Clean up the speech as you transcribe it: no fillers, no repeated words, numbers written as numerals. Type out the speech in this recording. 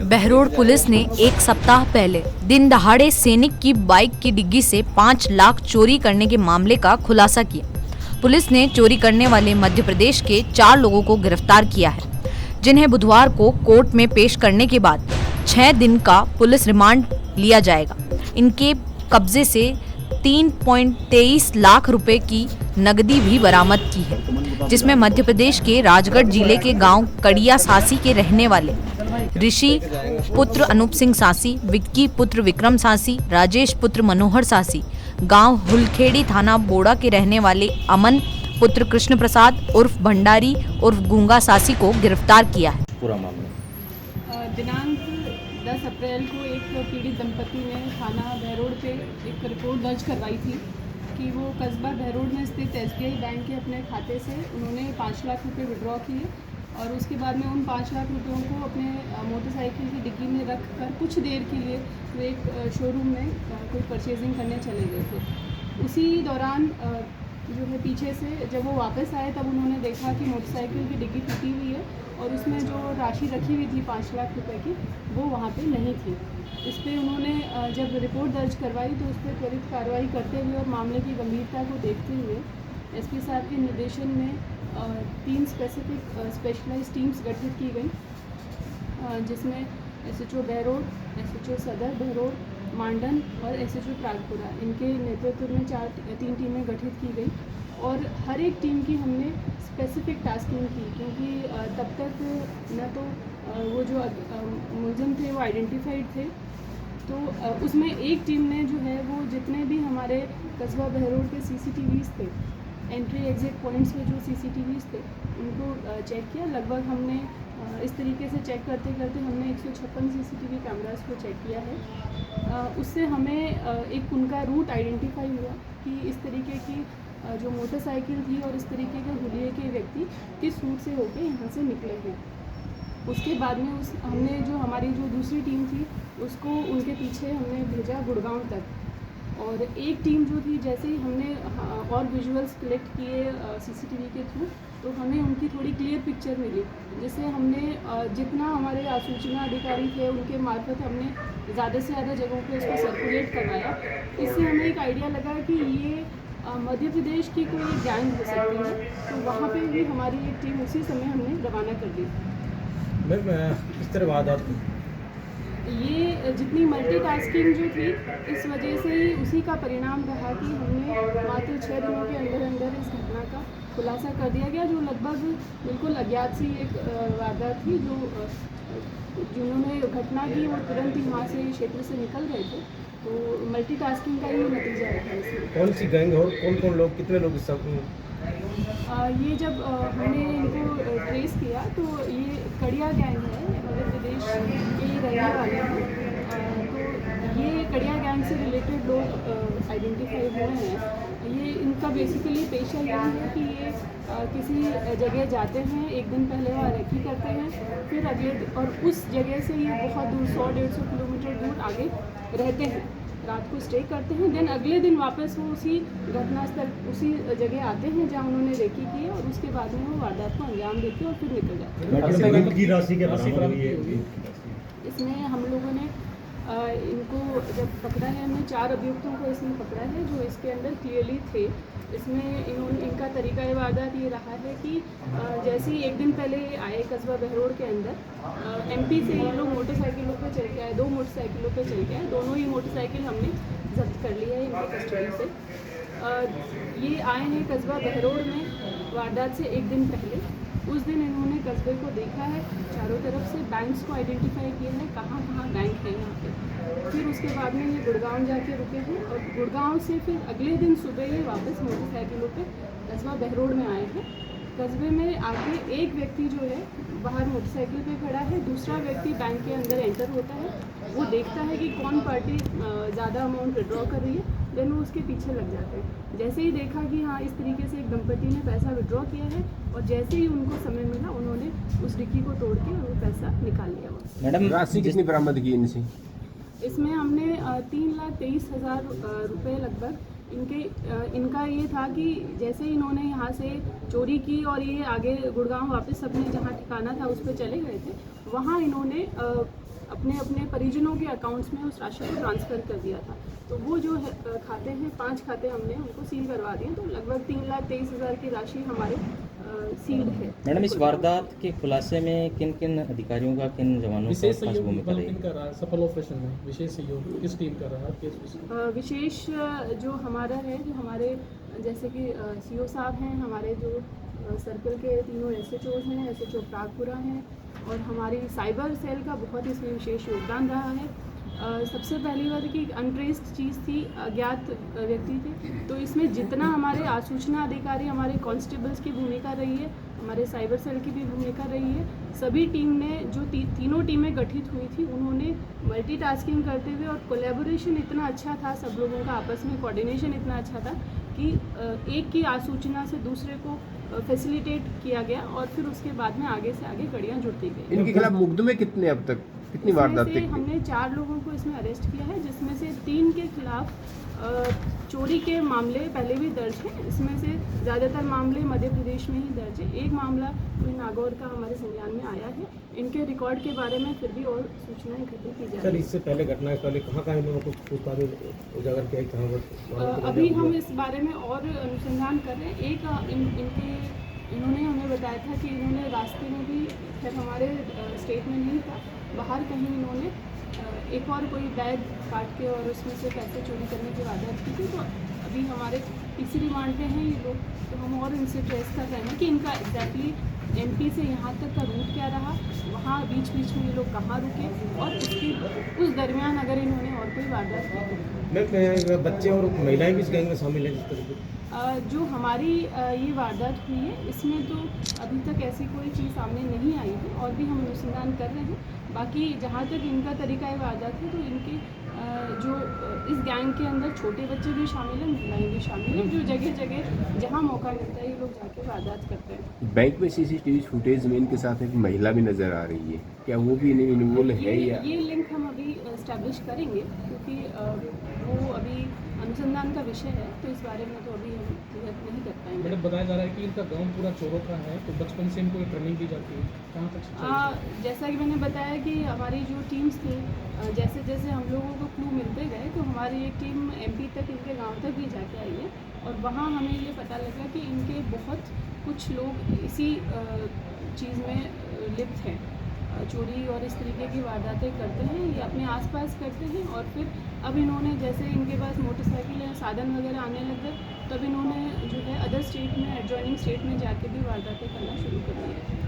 Behror police ने एक सप्ताह पहले दिन दहाड़े सैनिक की बाइक की डिग्गी से 5 लाख चोरी करने के मामले का खुलासा किया। पुलिस ने चोरी करने वाले मध्य प्रदेश के 4 लोगों को गिरफ्तार किया है, जिन्हें बुधवार को कोर्ट में पेश करने के बाद 6 दिन का पुलिस रिमांड लिया जाएगा। इनके कब्जे से 3.23 लाख रुपए की नकदी भी बरामद की है, जिसमें मध्य प्रदेश के राजगढ़ जिले के गांव कड़िया सासी के रहने वाले ऋषि पुत्र अनूप सिंह सासी, विक्की पुत्र विक्रम सासी, राजेश पुत्र मनोहर सासी, गांव हुलखेड़ी थाना बोड़ा के रहने वाले अमन पुत्र कृष्ण प्रसाद उर्फ भंडारी उर्फ गूंगा सासी को गिरफ्तार किया है। पूरा मामला दिनांक 10 अप्रैल को एक पीड़ित दंपति ने थाना बहरोड पे एक रिपोर्ट दर्ज करवाई थी कि वो कस्बा बहरोड में स्थित SBI बैंक के अपने खाते से उन्होंने 5 लाख रुपए विड्रॉ किए और उसके बाद में उन 5 लाख रुपयों को अपने मोटरसाइकिल की डिग्गी में रख कर कुछ देर के लिए वे एक शोरूम में कोई परचेजिंग करने चले गए थे। उसी दौरान जो है पीछे से जब वो वापस आए तब उन्होंने देखा कि मोटरसाइकिल की डिग्गी टूटी हुई है और उसमें जो राशि रखी हुई थी 5 लाख रुपए की वो वहाँ पे नहीं थी। इस पर उन्होंने जब रिपोर्ट दर्ज करवाई तो उस पर त्वरित कार्रवाई करते हुए और मामले की गंभीरता को देखते हुए SP साहब के निर्देशन में 3 स्पेशलाइज्ड टीम्स गठित की गई, जिसमें SHO बहरोड, SHO सदर बहरोड, मांडन और SHO प्रागपुरा, इनके नेतृत्व में 3 टीमें गठित की गई और हर एक टीम की हमने स्पेसिफिक टास्किंग की, क्योंकि तब तक न तो वो जो मुलजिम थे वो आइडेंटिफाइड थे, तो उसमें एक टीम ने जो है वो जितने भी हमारे कस्बा बहरोड के CCTVs थे, एंट्री एग्जिट पॉइंट्स में जो CCTVs थे उनको चेक किया। लगभग हमने इस तरीके से चेक करते करते हमने 156 CCTV कैमरास को चेक किया है। उससे हमें एक उनका रूट आइडेंटिफाई हुआ कि इस तरीके की जो मोटरसाइकिल थी और इस तरीके के हुलिये के व्यक्ति किस रूट से होकर यहाँ से निकले हैं। उसके बाद में हमने जो हमारी जो दूसरी टीम थी उसको उनके पीछे हमने भेजा गुड़गांव तक, और एक टीम जो थी जैसे ही हमने और विजुअल्स कलेक्ट किए CCTV के थ्रू तो हमें उनकी थोड़ी क्लियर पिक्चर मिली, जिससे हमने जितना हमारे सूचना अधिकारी थे उनके मार्फत हमने ज़्यादा से ज़्यादा जगहों पे इसको सर्कुलेट करवाया। इससे हमें एक आइडिया लगा कि ये मध्य प्रदेश की कोई गैंग हो सकती है, तो वहाँ पे भी हमारी एक टीम उसी समय हमने रवाना कर दी। मैम किस तरह वारदात ये जितनी मल्टीटास्किंग जो थी इस वजह से ही उसी का परिणाम रहा कि हमने मात्र 6 दिनों के अंदर अंदर इस घटना का खुलासा कर दिया गया, जो लगभग बिल्कुल अज्ञात सी एक वारदात थी। जिन्होंने घटना की वो तुरंत ही वहाँ से क्षेत्र से निकल गए थे, तो मल्टीटास्किंग का ये नतीजा है इसमें। कौन सी गैंग और कौन कौन लोग, कितने लोग इस सब ये जब हमने इनको ट्रेस किया तो ये कड़िया गैंग है, मध्य प्रदेश के रहने वाले हैं, तो ये कड़िया गैंग से रिलेटेड लोग आइडेंटिफाई हुए हैं। ये इनका बेसिकली पेशा यही है कि ये किसी जगह जाते हैं, एक दिन पहले वहाँ रेकी करते हैं, फिर अगले और उस जगह से ये बहुत दूर 100-150 किलोमीटर दूर आगे रहते हैं, रात को स्टे करते हैं, देन अगले दिन वापस वो उसी घटनास्थल उसी जगह आते हैं जहां उन्होंने रेकी की है और उसके बाद में वो वारदात को अंजाम देते हैं और फिर निकल जाते हैं। इसमें हम लोगों ने इनको जब पकड़ा है, हमने 4 अभियुक्तों को इसमें पकड़ा है जो इसके अंदर क्लियरली थे। इसमें इनका तरीका वारदात ये रहा है कि जैसे ही एक दिन पहले आए कस्बा बहरोड के अंदर MP से ये लोग मोटरसाइकिलों पर चल के आए, 2 मोटरसाइकिलों पर चल के आए, दोनों ही मोटरसाइकिल हमने जब्त कर लिया है इनकी कस्टडी से। ये आए हैं कस्बा बहरोड में वारदात से एक दिन पहले। उस दिन इन्होंने कस्बे को देखा है, चारों तरफ से बैंक्स को आइडेंटिफाई किया है कहाँ कहाँ बैंक है यहाँ पे। फिर उसके बाद में ये गुड़गांव जाके रुके हैं और गुड़गांव से फिर अगले दिन सुबह ये वापस मोटरसाइकिलों पे कस्बा बहरोड में आए हैं। कस्बे में आके एक व्यक्ति जो है बाहर मोटरसाइकिल पे खड़ा है, दूसरा व्यक्ति बैंक के अंदर एंटर होता है, वो देखता है कि कौन पार्टी ज़्यादा अमाउंट विड्रॉ कर रही है, देन वो उसके पीछे लग जाते हैं। जैसे ही देखा कि हाँ इस तरीके से एक दंपति ने पैसा विड्रॉ किया है और जैसे ही उनको समय मिला उन्होंने उस डिक्की को तोड़ के वो पैसा निकाल लिया। मैडम राशि कितनी बरामद की इनसे? इसमें हमने 3,23,000 रुपये लगभग इनका ये था कि जैसे इन्होंने यहाँ से चोरी की और ये आगे गुड़गांव वापस अपने जहाँ ठिकाना था उस पर चले गए थे, वहाँ इन्होंने अपने अपने परिजनों के अकाउंट्स में उस राशि को ट्रांसफ़र कर दिया था। तो वो जो है खाते हैं, 5 खाते हमने उनको सील करवा दिए, तो लगभग 3,23,000 की राशि हमारे सील्ड है। मैडम, इस वारदात के खुलासे में किन किन अधिकारियों का, किन जवानों का विशेष खास सहयोग भूमिका रही? किन कर रहा है सफल ऑपरेशन में? विशेष सहयोग किस टीम कर रहा है? किस विशेष? विशेष जो हमारा है, जो हमारे जैसे कि सीओ साहब हैं, हमारे जो सर्कल के तीनों SHOs हैं, SHO प्रागपुरा हैं, और हमारी साइबर सेल का बहुत इसमें विशेष योगदान रहा है। सबसे पहली बात कि अनट्रेस्ड चीज़ थी, अज्ञात व्यक्ति थे, तो इसमें जितना हमारे आसूचना अधिकारी, हमारे कांस्टेबल्स की भूमिका रही है, हमारे साइबर सेल की भी भूमिका रही है। सभी टीम ने जो तीनों टीमें गठित हुई थी, उन्होंने मल्टीटास्किंग करते हुए, और कोलैबोरेशन इतना अच्छा था, सब लोगों का आपस में कोऑर्डिनेशन इतना अच्छा था कि एक की आसूचना से दूसरे को फैसिलिटेट किया गया, और फिर उसके बाद में आगे से आगे कड़ियाँ जुड़ती गई। इनके खिलाफ मुकदमे कितने अब तक, कितनी वारदात इसमें से तक? हमने 4 लोगों को इसमें अरेस्ट किया है, जिसमें से 3 के खिलाफ चोरी के मामले पहले भी दर्ज हैं। इसमें से ज़्यादातर मामले मध्य प्रदेश में ही दर्ज है। एक मामला कोई नागौर का हमारे संज्ञान में आया है। इनके रिकॉर्ड के बारे में फिर भी और सूचनाएं इकट्ठी की जा सर, रही इससे पहले घटना के पहले कहाँ इन लोगों को पूछताछ उजागर किया, कहाँ पर? अभी हम इस बारे में और अनुसंधान कर रहे हैं। एक इन्होंने हमें बताया था कि इन्होंने रास्ते में भी, खैर हमारे स्टेट में नहीं था, बाहर कहीं इन्होंने एक और कोई बैग काट के और उसमें से पैसे चोरी करने की वारदात की थी। तो अभी हमारे तीसरी रिमांड पे हैं ये लोग, तो हम और इनसे ट्रेस कर रहे हैं कि इनका एग्जैक्टली MP से यहाँ तक का रूट क्या रहा, वहाँ बीच बीच में ये लोग कहाँ रुके, और उस दरमियान अगर इन्होंने और कोई वारदात की। मैं बच्चे और महिलाएं भी इस गैंग में शामिल हैं जिस तरह की? जो हमारी ये वारदात हुई है, इसमें तो अभी तक ऐसी कोई चीज़ सामने नहीं आई है, और भी हम अनुसंधान कर रहे हैं। बाकी जहाँ तक इनका तरीका वारदात है, तो इनके जो इस गैंग के अंदर छोटे बच्चे भी शामिल हैं, महिलाएं भी शामिल हैं, जो जगह जगह जहाँ मौका मिलता है ये लोग जाके वारदात करते हैं। बैंक में CCTV फुटेज में इनके साथ एक महिला भी नजर आ रही है, क्या वो भी इन्वॉल्व है या? ये लिंक हम अभी एस्टैब्लिश करेंगे, क्योंकि वो अभी अनुसंधान का विषय है, तो इस बारे में तो अभी हम क्लियर नहीं कर पाएंगे। मैडम, बताया जा रहा है कि इनका गांव पूरा चोरों का है, तो बचपन से इनको ट्रेनिंग दी जाती है, कहाँ तक? जैसा कि मैंने बताया कि हमारी जो टीम्स थी, जैसे जैसे हम लोगों को क्लू मिलते गए, तो हमारी एक टीम MP तक, इनके गांव तक भी जाके आई है, और वहाँ हमें ये पता लगा कि इनके बहुत कुछ लोग इसी चीज़ में लिप्त हैं, चोरी और इस तरीके की वारदातें करते हैं, ये अपने आसपास करते हैं। और फिर अब इन्होंने, जैसे इनके पास मोटरसाइकिल या साधन वगैरह आने लग गए, तब इन्होंने जो है अदर स्टेट में, एडजॉइनिंग स्टेट में जाके भी वारदातें करना शुरू कर दी है।